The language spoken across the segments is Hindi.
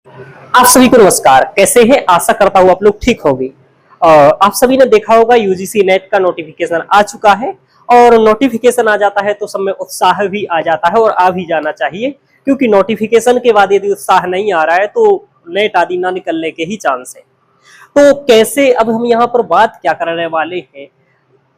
आप सभी को नमस्कार। कैसे हैं? आशा करता हूँ आप लोग ठीक होंगे। आप सभी ने देखा होगा यूजीसी नेट का नोटिफिकेशन आ चुका है और नोटिफिकेशन आ जाता है तो सब में उत्साह भी आ जाता है और आ भी जाना चाहिए, क्योंकि नोटिफिकेशन के बाद यदि उत्साह नहीं आ रहा है तो नेट आदि ना निकलने के ही चांस है। तो कैसे, अब हम यहाँ पर बात क्या करने वाले हैं,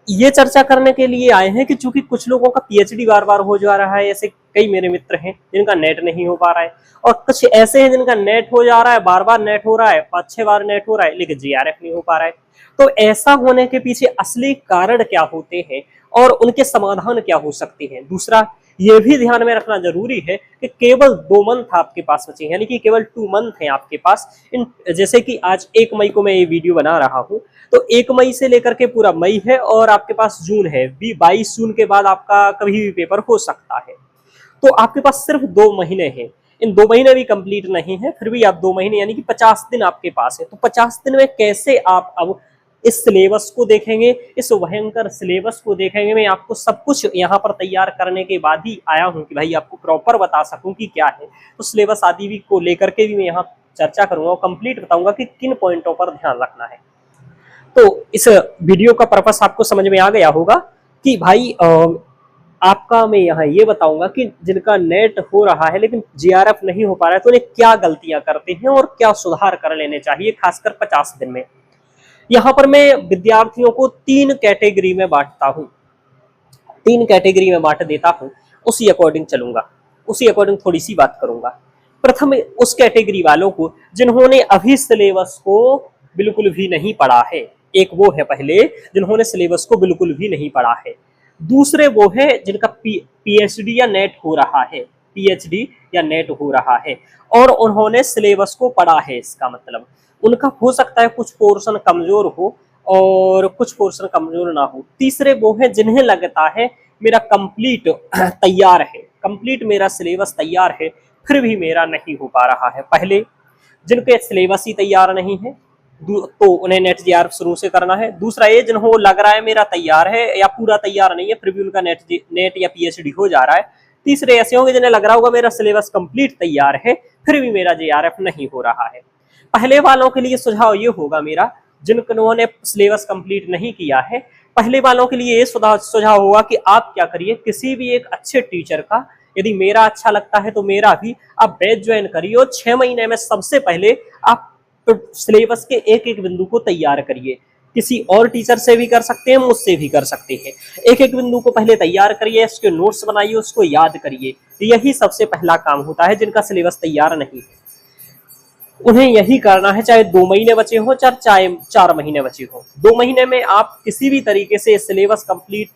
ये चर्चा करने के लिए आए हैं कि चूंकि कुछ लोगों का पीएचडी बार बार हो जा रहा है, ऐसे कई मेरे मित्र हैं जिनका नेट नहीं हो पा रहा है, और कुछ ऐसे हैं जिनका नेट हो जा रहा है, बार बार नेट हो रहा है, 5-6 बार नेट हो रहा है, लेकिन जीआरएफ नहीं हो पा रहा है। तो ऐसा होने के पीछे असली कारण क्या होते हैं और उनके समाधान क्या हो सकते हैं। दूसरा, ये भी ध्यान में रखना जरूरी है कि केवल 2 मंथ आपके पास बचे, यानी कि केवल 2 मंथ हैं आपके पास। इन जैसे कि आज 1 मई को मैं ये वीडियो बना रहा हूँ, तो 1 मई से लेकर के पूरा मई है और आपके पास जून है। 22 जून के बाद आपका कभी भी पेपर हो सकता है। तो आपके पास सिर्फ 2 महीने हैं। इन 2 महीने भी कंप्लीट नहीं है, फिर भी आप 2 महीने यानी कि 50 दिन आपके पास है। तो 50 दिन में कैसे आप अब इस सिलेबस को देखेंगे, इस भयंकर सिलेबस को देखेंगे। मैं आपको सब कुछ यहाँ पर तैयार करने के बाद ही आया हूँ कि भाई आपको प्रॉपर बता सकूं कि क्या है। तो सिलेबस आदि भी को लेकर के भी मैं यहाँ चर्चा करूंगा और कंप्लीट बताऊंगा कि किन पॉइंटों पर ध्यान रखना है। तो इस वीडियो का पर्पस आपको समझ में आ गया होगा कि भाई आपका मैं यहाँ ये बताऊंगा कि जिनका नेट हो रहा है लेकिन जीआरएफ नहीं हो पा रहा है तो उन्हें क्या गलतियां करते हैं और क्या सुधार कर लेने चाहिए, खासकर 50 दिन में। यहाँ पर मैं विद्यार्थियों को 3 कैटेगरी में बांटता हूँ, 3 कैटेगरी में बांट देता हूँ। उसी अकॉर्डिंग चलूंगा, उसी अकॉर्डिंग थोड़ी सी बात करूंगा। प्रथम उस कैटेगरी वालों को जिन्होंने अभी सिलेबस को बिल्कुल भी नहीं पढ़ा है। एक वो है पहले जिन्होंने सिलेबस को बिल्कुल भी नहीं पढ़ा है। दूसरे वो है जिनका पीएचडी या नेट हो रहा है, पीएचडी या नेट हो रहा है और उन्होंने सिलेबस को पढ़ा है। इसका मतलब उनका हो सकता है कुछ पोर्शन कमजोर हो और कुछ पोर्शन कमजोर ना हो। तीसरे वो है जिन्हें लगता है मेरा कंप्लीट तैयार है, कंप्लीट मेरा सिलेबस तैयार है, फिर भी मेरा नहीं हो पा रहा है। पहले जिनके सिलेबस ही तैयार नहीं है तो उन्हें नेट जीआरएफ शुरू से करना है। दूसरा ये जिन्हों लग रहा है मेरा तैयार है या पूरा तैयार नहीं है, फिर भी उनका नेट या पीएचडी हो जा रहा है। तीसरे ऐसे होंगे जिन्हें लग रहा होगा मेरा सिलेबस कंप्लीट तैयार है, फिर भी मेरा जीआरएफ नहीं हो रहा है। पहले वालों के लिए सुझाव ये होगा मेरा, जिन्होंने सिलेबस कंप्लीट नहीं किया है, पहले वालों के लिए ये सुझाव होगा कि आप क्या करिए, किसी भी एक अच्छे टीचर का, यदि मेरा अच्छा लगता है तो मेरा भी आप बैच ज्वाइन करिए और 6 महीने में सबसे पहले आप सिलेबस के एक एक बिंदु को तैयार करिए। किसी और टीचर से भी कर सकते हैं, मुझसे भी कर सकते हैं। एक एक बिंदु को पहले तैयार करिए, उसके नोट्स बनाइए, उसको याद करिए। यही सबसे पहला काम होता है जिनका सिलेबस तैयार नहीं है, उन्हें यही करना है। चाहे 2 महीने बचे हो, चाहे 4 महीने बचे हो। 2 महीने में आप किसी भी तरीके से सिलेबस कंप्लीट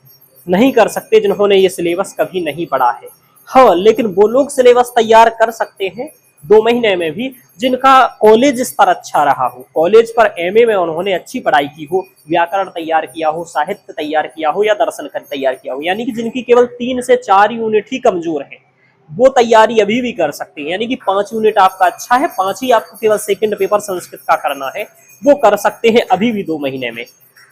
नहीं कर सकते जिन्होंने ये सिलेबस कभी नहीं पढ़ा है। हाँ, लेकिन वो लोग सिलेबस तैयार कर सकते हैं 2 महीने में भी जिनका कॉलेज स्तर अच्छा रहा हो, कॉलेज पर एमए में उन्होंने अच्छी पढ़ाई की हो, व्याकरण तैयार किया हो, साहित्य तैयार किया हो या दर्शन तैयार किया हो, यानी कि जिनकी केवल 3 से 4 यूनिट ही कमजोर है, वो तैयारी अभी भी कर सकते हैं। यानी कि 5 यूनिट आपका अच्छा है, 5 ही आपको केवल सेकंड पेपर संस्कृत का करना है, वो कर सकते हैं अभी भी 2 महीने में।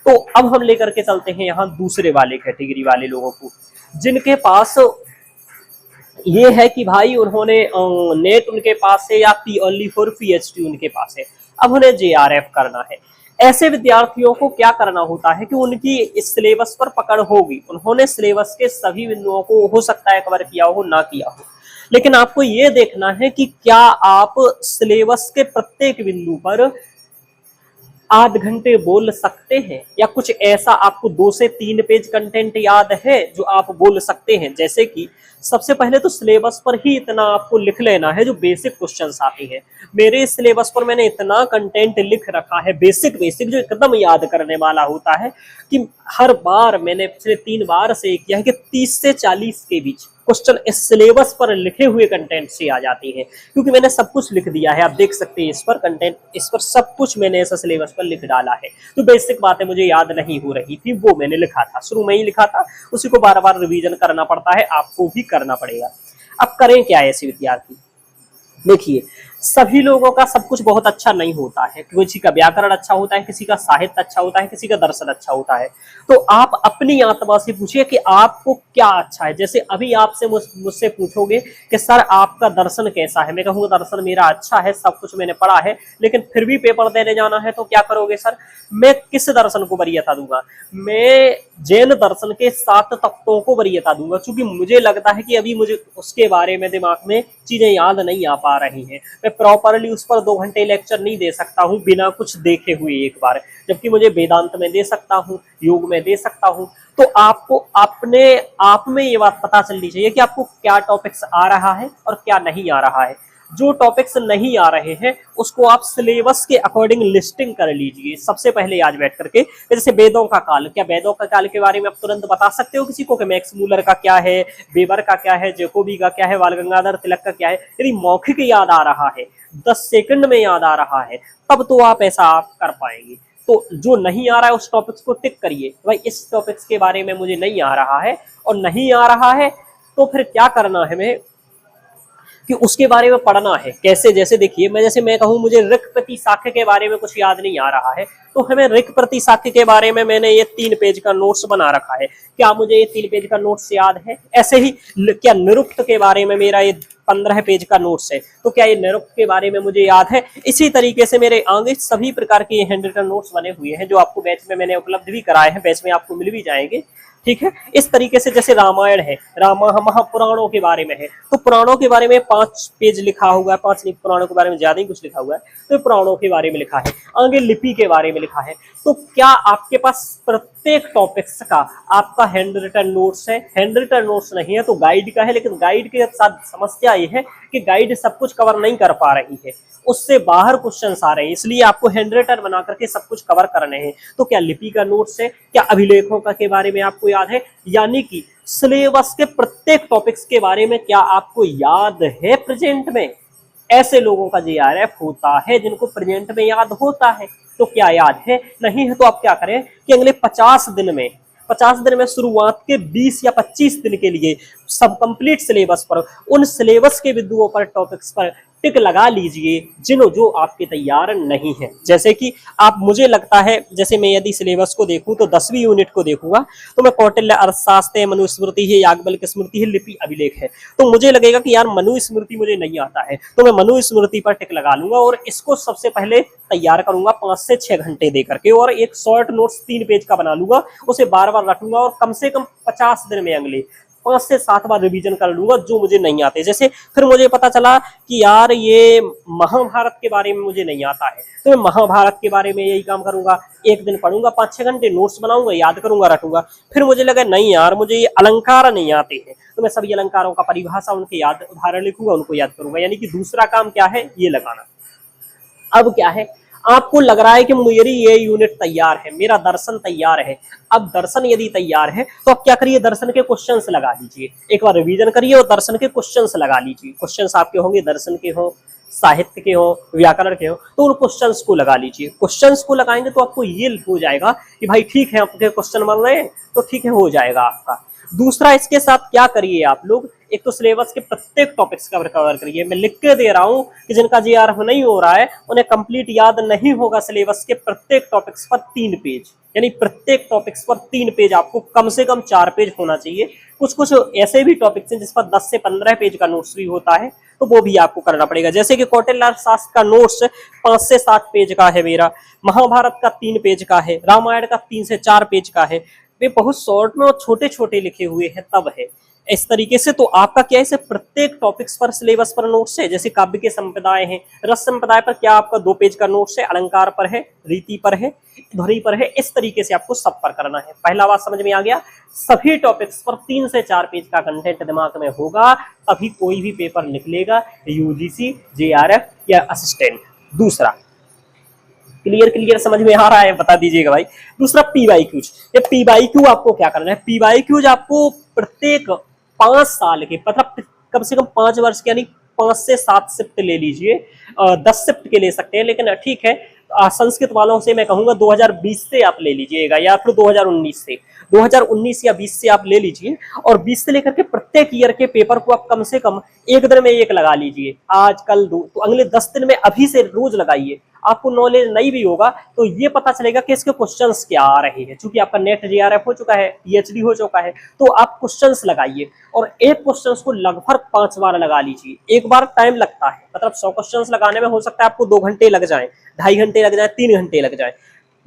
तो अब हम लेकर के चलते हैं यहाँ दूसरे वाले कैटेगरी वाले लोगों को, जिनके पास ये है कि भाई उन्होंने नेट उनके पास है या ओनली फॉर पीएचडी उनके पास है, अब उन्हें जेआरएफ करना है। ऐसे विद्यार्थियों को क्या करना होता है कि उनकी इस सिलेबस पर पकड़ होगी, उन्होंने सिलेबस के सभी बिंदुओं को हो सकता है कवर किया हो, ना किया हो, लेकिन आपको ये देखना है कि क्या आप सिलेबस के प्रत्येक बिंदु पर आध घंटे बोल सकते हैं, या कुछ ऐसा आपको 2 से 3 पेज कंटेंट याद है जो आप बोल सकते हैं। जैसे कि सबसे पहले तो सिलेबस पर ही इतना आपको लिख लेना है जो बेसिक क्वेश्चंस आते हैं। मेरे सिलेबस पर मैंने इतना कंटेंट लिख रखा है बेसिक जो एकदम याद करने वाला होता है कि हर बार मैंने पिछले 3 बार से किया है कि 30 से 40 के बीच क्वेश्चन इस सिलेबस पर लिखे हुए कंटेंट से आ जाते हैं, क्योंकि मैंने सब कुछ लिख दिया है। आप देख सकते हैं इस पर कंटेंट, इस पर सब कुछ मैंने ऐसा सिलेबस पर लिख डाला है। तो बेसिक बातें मुझे याद नहीं हो रही थी, वो मैंने लिखा था, शुरू में ही लिखा था, उसी को बार बार रिवीजन करना पड़ता है, आपको भी करना पड़ेगा। अब करें क्या ऐसे विद्यार्थी, देखिए सभी लोगों का सब कुछ बहुत अच्छा नहीं होता है, किसी का व्याकरण अच्छा होता है, किसी का साहित्य अच्छा होता है, किसी का दर्शन अच्छा होता है। तो आप अपनी आत्मा से पूछिए कि आपको क्या अच्छा है। जैसे अभी आपसे मुझसे पूछोगे कि सर आपका दर्शन कैसा है, मैं कहूँगा दर्शन मेरा अच्छा है, सब कुछ मैंने पढ़ा है, लेकिन फिर भी पेपर देने जाना है तो क्या करोगे सर? मैं किस दर्शन को वरीयता दूंगा? मैं जैन दर्शन के 7 तत्वों को वरीयता दूंगा, क्योंकि मुझे लगता है कि अभी मुझे उसके बारे में दिमाग में चीजें याद नहीं आ पा रही हैं। मैं प्रॉपरली उस पर 2 घंटे लेक्चर नहीं दे सकता हूँ बिना कुछ देखे हुए एक बार, जबकि मुझे वेदांत में दे सकता हूँ, योग में दे सकता हूँ। तो आपको अपने आप में ये बात पता चलनी चाहिए कि आपको क्या टॉपिक्स आ रहा है और क्या नहीं आ रहा है। जो टॉपिक्स नहीं आ रहे हैं उसको आप सिलेबस के अकॉर्डिंग लिस्टिंग कर लीजिए सबसे पहले आज बैठ करके। जैसे वेदों का काल, क्या वेदों का काल के बारे में आप तुरंत बता सकते हो किसी को कि मैक्स मूलर का क्या है, वेबर का क्या है, जैकोबी का क्या है, बाल गंगाधर तिलक का क्या है? यदि मौखिक याद आ रहा है, 10 सेकंड में याद आ रहा है, तब तो आप ऐसा आप कर पाएंगे। तो जो नहीं आ रहा है उस टॉपिक्स को टिक करिए, भाई इस टॉपिक्स के बारे में मुझे नहीं आ रहा है, और नहीं आ रहा है तो फिर क्या करना है हमें कि उसके बारे में पढ़ना है। कैसे? जैसे देखिए, मैं कहूँ मुझे ऋक प्रति शाक्य के बारे में कुछ याद नहीं आ रहा है, तो हमें ऋक प्रति शाक्य के बारे में मैंने ये 3 पेज का नोट्स बना रखा है, क्या मुझे ये 3 पेज का नोट्स याद है? ऐसे ही क्या निरुक्त के बारे में मेरा ये 15 पेज का नोट्स है, तो क्या ये निरुक्त के बारे में मुझे याद है? इसी तरीके से मेरे आगे सभी प्रकार के हैंड रिटन नोट्स बने हुए हैं जो आपको बैच में मैंने उपलब्ध भी कराए हैं, बैच में आपको मिल भी जाएंगे। ठीक है, इस तरीके से जैसे रामायण है, महापुराणों के बारे में है, तो पुराणों के बारे में 5 पेज लिखा हुआ है, 5 पुराणों के बारे में ज्यादा ही कुछ लिखा हुआ है, तो पुराणों के बारे में लिखा है। आगे लिपि के बारे में लिखा है। तो क्या आपके पास प्रत्येक टॉपिक्स का आपका हैंड रिटन नोट्स है? हैंड रिटन नोट्स नहीं है तो गाइड का है, लेकिन गाइड के साथ समस्या ये है कि गाइड सब कुछ कवर नहीं कर पा रही है, उससे बाहर क्वेश्चंस आ रहे हैं, इसलिए आपको हैंड रिटन बना करके सब कुछ कवर करने हैं। तो क्या लिपि का नोट्स है? क्या अभिलेखों का के बारे में आपको याद है? यानी कि सिलेबस के प्रत्येक टॉपिक्स के बारे में क्या आपको याद है प्रेजेंट में? ऐसे लोगों का JRF होता है जिनको प्रेजेंट में याद होता है। तो क्या याद है? नहीं है तो आप क्या करें कि अगले 50 दिन में शुरुआत के 20 या 25 दिन के लिए सब कंप्लीट सिलेबस पर, उन सिलेबस के बिंदुओं पर, टॉपिक्स पर टिक लगा लीजिए जो आपके तैयार नहीं है। जैसे कि आप, मुझे लगता है, जैसे मैं यदि सिलेबस को देखूं तो 10वीं यूनिट को देखूंगा तो मैं कौटिल्य अर्थशास्त्र, मनुस्मृति है, याज्ञवल्क्य स्मृति है, लिपि अभिलेख है, तो मुझे लगेगा कि यार मनुस्मृति मुझे नहीं आता है, तो मैं मनुस्मृति पर टिक लगा लूंगा और इसको सबसे पहले तैयार करूंगा 5 से 6 घंटे दे करके, और एक शॉर्ट नोट्स 3 पेज का बना लूंगा, उसे बार बार रखूंगा और कम से कम 50 दिन में अगले 5 से 7 बार रिवीजन कर लूंगा जो मुझे नहीं आते। जैसे फिर मुझे पता चला कि यार ये महाभारत के बारे में मुझे नहीं आता है, तो मैं महाभारत के बारे में यही काम करूंगा, एक दिन पढ़ूंगा, 5-6 घंटे नोट्स बनाऊंगा, याद करूंगा, रखूंगा। फिर मुझे लगा नहीं यार मुझे ये अलंकार नहीं आते हैं, तो मैं सभी अलंकारों का परिभाषा, उनके याद उदाहरण लिखूंगा, उनको याद करूंगा। यानी कि दूसरा काम क्या है? ये लगाना। अब क्या है, आपको लग रहा है कि मेरी ये यूनिट तैयार है, मेरा दर्शन तैयार है। अब दर्शन यदि तैयार है तो आप क्या करिए, दर्शन के क्वेश्चंस लगा लीजिए, एक बार रिवीजन करिए और दर्शन के क्वेश्चंस लगा लीजिए। क्वेश्चंस आपके होंगे दर्शन के हो, साहित्य के हो, व्याकरण के हो, तो उन क्वेश्चंस को लगा लीजिए। क्वेश्चंस को लगाएंगे तो आपको ये हो जाएगा कि भाई ठीक है, आपके क्वेश्चन बन रहे हैं तो ठीक है, हो जाएगा आपका। दूसरा, इसके साथ क्या करिए आप लोग, एक तो सिलेबस के प्रत्येक टॉपिक्स का कवर करिए। मैं लिख के दे रहा हूं कि जिनका JRF नहीं हो रहा है उन्हें कंप्लीट याद नहीं होगा सिलेबस के प्रत्येक टॉपिक्स पर 3 पेज, यानी प्रत्येक टॉपिक्स पर 3 पेज, आपको कम से कम 4 पेज होना चाहिए। कुछ कुछ ऐसे भी टॉपिक्स हैं जिस पर 10 से 15 पेज का नोट्स भी होता है, तो वो भी आपको करना पड़ेगा। जैसे कि कौटिल्य अर्थशास्त्र का नोट्स 5 से 7 पेज का है मेरा, महाभारत का 3 पेज का है, रामायण का 3 से 4 पेज का है, वे बहुत शॉर्ट में और छोटे छोटे लिखे हुए हैं तब है। इस तरीके से तो आपका क्या है, प्रत्येक टॉपिक्स पर सिलेबस पर नोट्स है। जैसे काव्य के संप्रदाय हैं, रस संप्रदाय पर क्या आपका 2 पेज का नोट्स है, अलंकार पर है, रीति पर है, ध्वनि पर है। इस तरीके से आपको सब पर करना है। पहला बात समझ में आ गया? सभी टॉपिक्स पर 3 से 4 पेज का कंटेंट दिमाग में होगा, तभी कोई भी पेपर निकलेगा, UGC, JRF या असिस्टेंट। दूसरा, क्लियर समझ में आ रहा है? बता दीजिएगा भाई। दूसरा, PYQs। ये PYQ आपको क्या करना है? PYQs आपको प्रत्येक 5 साल के, मतलब कम से कम 5 वर्ष के, यानी 5 से 7 शिफ्ट ले लीजिए, 10 शिफ्ट के ले सकते हैं, लेकिन ठीक है, संस्कृत वालों से मैं कहूंगा 2020 से आप ले लीजिएगा या फिर 2019 से। 2019 या 20 से आप ले लीजिए, और 20 से लेकर के प्रत्येक ईयर के पेपर को आप कम से कम एक दिन में एक लगा लीजिए, आज कल दो, तो अगले 10 दिन में अभी से रोज लगाइए। आपको नॉलेज नहीं भी होगा तो ये पता चलेगा कि इसके क्वेश्चंस क्या आ रहे हैं, क्योंकि आपका नेट जेआरएफ हो चुका है, पीएचडी हो चुका है, तो आप क्वेश्चंस लगाइए और एक क्वेश्चंस को लगभग 5 बार लगा लीजिए। एक बार टाइम लगता है, मतलब 100 क्वेश्चंस लगाने में हो सकता है आपको 2 घंटे लग जाए, 2.5 घंटे लग जाए, 3 घंटे लग जाए,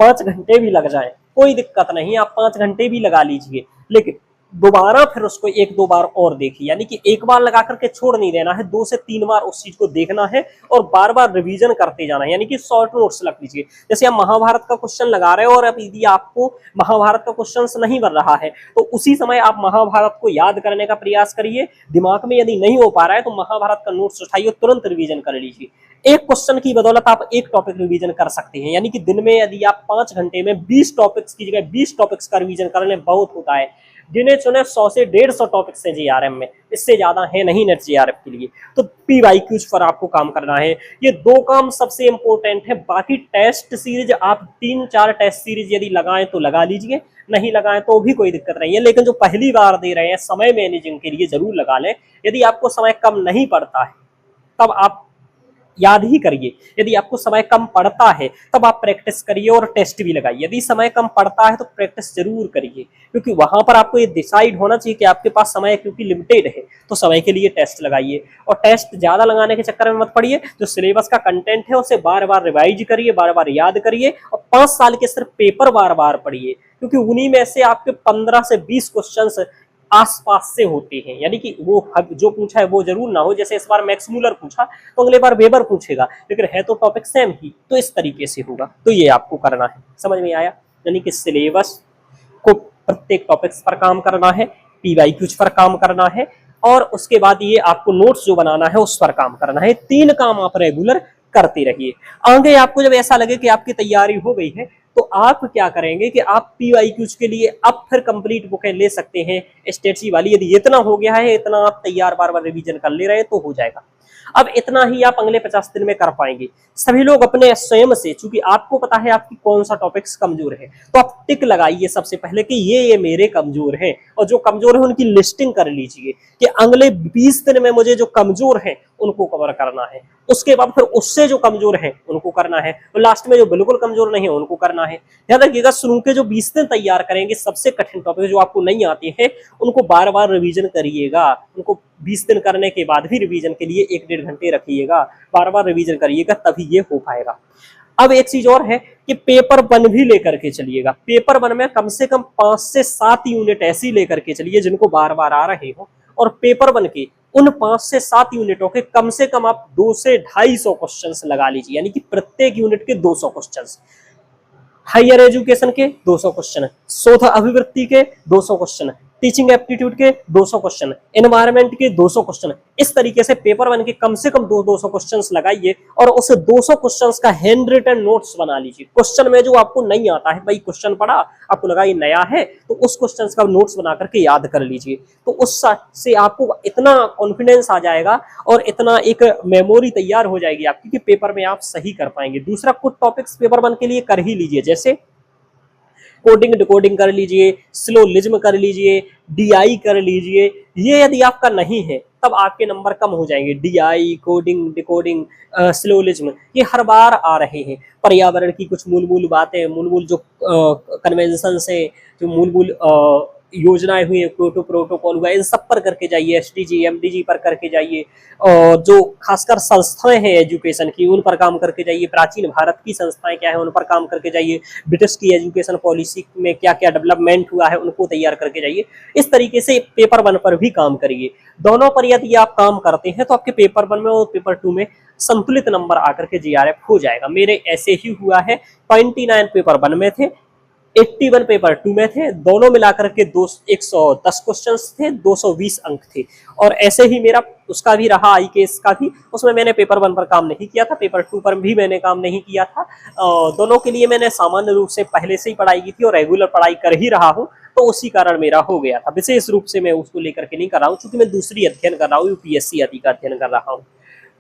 5 घंटे भी लग जाए, कोई दिक्कत नहीं, आप 5 घंटे भी लगा लीजिए, लेकिन दोबारा फिर उसको 1-2 बार और देखिए। यानी कि एक बार लगा करके छोड़ नहीं देना है, 2 से 3 बार उस चीज को देखना है और बार बार रिवीजन करते जाना है। यानी कि शॉर्ट नोट्स लग लीजिए। जैसे आप महाभारत का क्वेश्चन लगा रहे हो और अब यदि आपको महाभारत का क्वेश्चन नहीं बन रहा है तो उसी समय आप महाभारत को याद करने का प्रयास करिए। दिमाग में यदि नहीं हो पा रहा है तो महाभारत का नोट्स उठाइए, तुरंत रिवीजन कर लीजिए। एक क्वेश्चन की बदौलत आप एक टॉपिक रिवीजन कर सकते हैं। यानी कि दिन में यदि आप 5 घंटे में 20 टॉपिक्स की जगह 20 टॉपिक्स का रिवीजन कर लें, बहुत होता है। गिने चुने 100 से 150 टॉपिक्स हैं जीआरएम में, इससे ज्यादा है नहीं नेट जीआरएफ के लिए। तो पीवाईक्यूज पर आपको काम करना है, ये 2 काम सबसे इंपॉर्टेंट है। बाकी टेस्ट सीरीज आप 3-4 टेस्ट सीरीज यदि लगाएं तो लगा लीजिए, नहीं लगाएं तो भी कोई दिक्कत नहीं है, लेकिन जो पहली बार दे रहे हैं समय मैनेजिंग के लिए जरूर लगा लें। यदि आपको समय कम नहीं पड़ता है तब आप याद ही करिए, यदि आपको समय कम पड़ता है तब आप प्रैक्टिस करिए और टेस्ट भी लगाइए। यदि समय कम पड़ता है तो प्रैक्टिस जरूर करिए, क्योंकि वहां पर आपको ये डिसाइड होना चाहिए कि आपके पास समय क्योंकि लिमिटेड है, तो समय के लिए टेस्ट लगाइए। और टेस्ट ज्यादा लगाने के चक्कर में मत पड़िए, जो सिलेबस का कंटेंट है उसे बार बार रिवाइज करिए, बार बार याद करिए और 5 साल के सिर्फ पेपर बार बार पढ़िए, क्योंकि उन्हीं में से आपके 15 से 20 क्वेश्चन आसपास से होते हैं। यानी कि वो जो पूछा है वो जरूर ना हो, जैसे इस बार मैक्स मूलर पूछा तो अगले बार वेबर पूछेगा, लेकिन है तो टॉपिक सेम ही, तो इस तरीके से होगा। तो ये आपको करना है, समझ में आया? यानी कि सिलेबस को प्रत्येक टॉपिक्स पर काम करना है, पीवाईक्यूज पर काम करना है, और उसके बाद ये आपको नोट्स जो बनाना है उस पर काम करना है। 3 काम आप रेगुलर करते रहिए। आगे आपको जब ऐसा लगे कि आपकी तैयारी हो गई है तो आप क्या करेंगे कि आप पीवाईक्यूज के लिए अब फिर कंप्लीट बुकें ले सकते हैं स्टेटसी वाली। यदि इतना हो गया है, इतना आप तैयार बार बार रिवीजन कर ले रहे हैं तो हो जाएगा। अब इतना ही आप अगले 50 दिन में कर पाएंगे। सभी लोग अपने स्वयं से, चूंकि आपको पता है आपकी कौन सा टॉपिक्स कमजोर है, तो आप टिक लगाइए सबसे पहले कि ये मेरे कमजोर हैं, और जो कमजोर है उनकी लिस्टिंग कर लीजिए कि अगले 20 दिन में मुझे जो कमजोर है उनको कवर करना है। उसके बाद फिर उससे जो कमजोर है उनको करना है, और लास्ट में जो बिल्कुल कमजोर नहीं है उनको करना है। ध्यान रखिएगा, शुरू के जो 20 दिन तैयार करेंगे सबसे कठिन टॉपिक जो आपको नहीं आते हैं उनको बार बार रिवीजन करिएगा। उनको 20 दिन करने के बाद भी रिवीजन के लिए 1-1.5 घंटे रखिएगा, बार बार रिवीजन करिएगा, तभी ये हो पाएगा। अब एक चीज और है कि पेपर 1 भी लेकर के चलिएगा। पेपर 1 में कम से कम 5 से 7 यूनिट ऐसी लेकर के चलिए जिनको बार बार आ रहे हो, और पेपर 1 के उन 5 से 7 यूनिटों के कम से कम आप 200 से 250 क्वेश्चंस लगा लीजिए। यानी कि प्रत्येक यूनिट के 200 क्वेश्चंस, हायर एजुकेशन के 200 क्वेश्चन, शोध अभिवृत्ति के 200 क्वेश्चन, टीचिंग एप्टीट्यूड के 200 क्वेश्चन, एनवायरमेंट के 200 क्वेश्चन। इस तरीके से पेपर 1 के कम से कम 200 क्वेश्चंस लगाइए और उस 200 क्वेश्चंस का हैंड रिटन नोट्स बना लीजिए। क्वेश्चन में जो आपको नहीं आता है, भाई क्वेश्चन पढ़ा आपको लगा ये नया है, तो उस क्वेश्चंस का नोट्स बना करके याद कर लीजिए। तो उससे आपको इतना कॉन्फिडेंस आ जाएगा और इतना एक मेमोरी तैयार हो जाएगी आपकी कि पेपर में आप सही कर पाएंगे। दूसरा, कुछ टॉपिक्स पेपर 1 के लिए कर ही लीजिए, जैसे कोडिंग डिकोडिंग कर लीजिए, सिलोजिज्म कर लीजिए, डीआई कर लीजिए। ये यदि आपका नहीं है तब आपके नंबर कम हो जाएंगे। डीआई, कोडिंग डिकोडिंग, सिलोजिज्म ये हर बार आ रहे हैं। पर्यावरण की कुछ मूल बातें, मूल जो कन्वेंशन से जो मूल योजनाएं हुई है, क्योटो प्रोटोकॉल हुआ, इन सब पर करके जाइए। एसडीजी एमडीजी पर करके जाइए, और जो खासकर संस्थाएं हैं एजुकेशन की उन पर काम करके जाइए। प्राचीन भारत की संस्थाएं क्या है उन पर काम करके जाइए। ब्रिटिश की एजुकेशन पॉलिसी में क्या क्या डेवलपमेंट हुआ है उनको तैयार करके जाइए। इस तरीके से पेपर 1 पर भी काम करिए। दोनों पर यदि आप काम करते हैं तो आपके पेपर 1 में और पेपर 2 में संतुलित नंबर आकर के जीआरएफ हो जाएगा। मेरे ऐसे ही हुआ है, 29 पेपर 1 में थे, 81 पेपर 2 में थे। दोनों मिलाकर के 110 क्वेश्चंस थे, 220 अंक थे। और ऐसे ही मेरा उसका भी रहा, आईकेएस का भी, उसमें मैंने पेपर 1 पर काम नहीं किया था, पेपर 2 पर भी मैंने काम नहीं किया था। दोनों के लिए मैंने सामान्य रूप से पहले से ही पढ़ाई की थी और रेगुलर पढ़ाई कर ही रहा हूँ, तो उसी कारण मेरा हो गया था। विशेष रूप से मैं उसको लेकर के नहीं कर रहा हूँ, क्योंकि मैं दूसरी अध्ययन कर रहा हूँ, यूपीएससी आदि का अध्ययन कर रहा हूँ।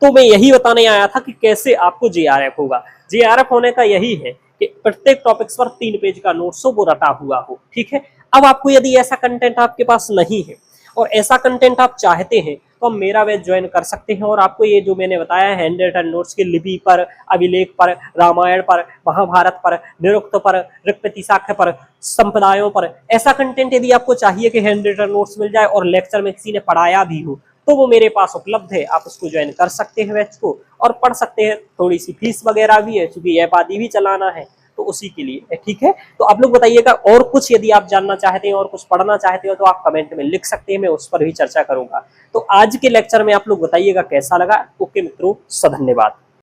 तो मैं यही बताने आया था कि कैसे आपको जेआरएफ होगा। जेआरएफ होने का यही है कि प्रत्येक टॉपिक्स पर 3 पेज का नोट्स हो, वो रटा हुआ हो। ठीक है, अब आपको यदि ऐसा कंटेंट आपके पास नहीं है और ऐसा कंटेंट आप चाहते हैं तो आप मेरा बैच ज्वाइन कर सकते हैं और आपको ये जो मैंने बताया है हैंड रिटन नोट्स की लिपि पर, अभिलेख पर, रामायण पर, महाभारत पर, निरुक्त पर, ऋक्पति शाक्य पर, संप्रदायों पर, ऐसा कंटेंट यदि आपको चाहिए कि हैंड रिटन नोट्स मिल जाए और लेक्चर में किसी ने पढ़ाया भी हो तो वो मेरे पास उपलब्ध है। आप उसको ज्वाइन कर सकते हैं बैच को और पढ़ सकते हैं। थोड़ी सी फीस वगैरह भी है क्योंकि ऐप आदि भी चलाना है तो उसी के लिए, ठीक है। तो आप लोग बताइएगा और कुछ यदि आप जानना चाहते हैं और कुछ पढ़ना चाहते हो तो आप कमेंट में लिख सकते हैं, मैं उस पर भी चर्चा करूंगा। तो आज के लेक्चर में आप लोग बताइएगा कैसा लगा। ओके मित्रों, धन्यवाद।